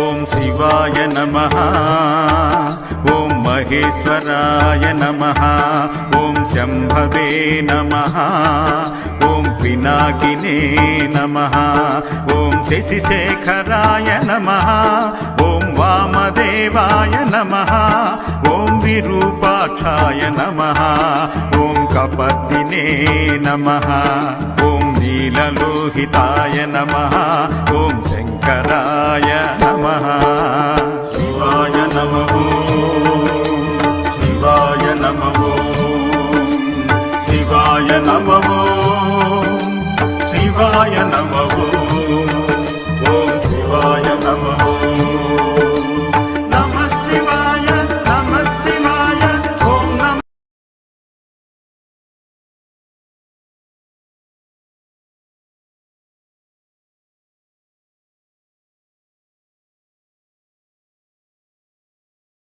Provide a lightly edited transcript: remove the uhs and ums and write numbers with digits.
ఓం శివాయ నమః ఓం మహేశ్వరాయ నమః ఓం శంభవే నమః ఓం పినాకినే నమః ఓం శశిశేఖరాయ నమః ఓం వామదేవాయ నమః ఓం విరూపాక్షాయ నమః ఓం కపర్దినే నమః ఓం నీలలోహితాయ నమః ఓం శంకరాయ నమః శివాయ నమః శివాయ నమః శివాయ నమః శివాయ నమః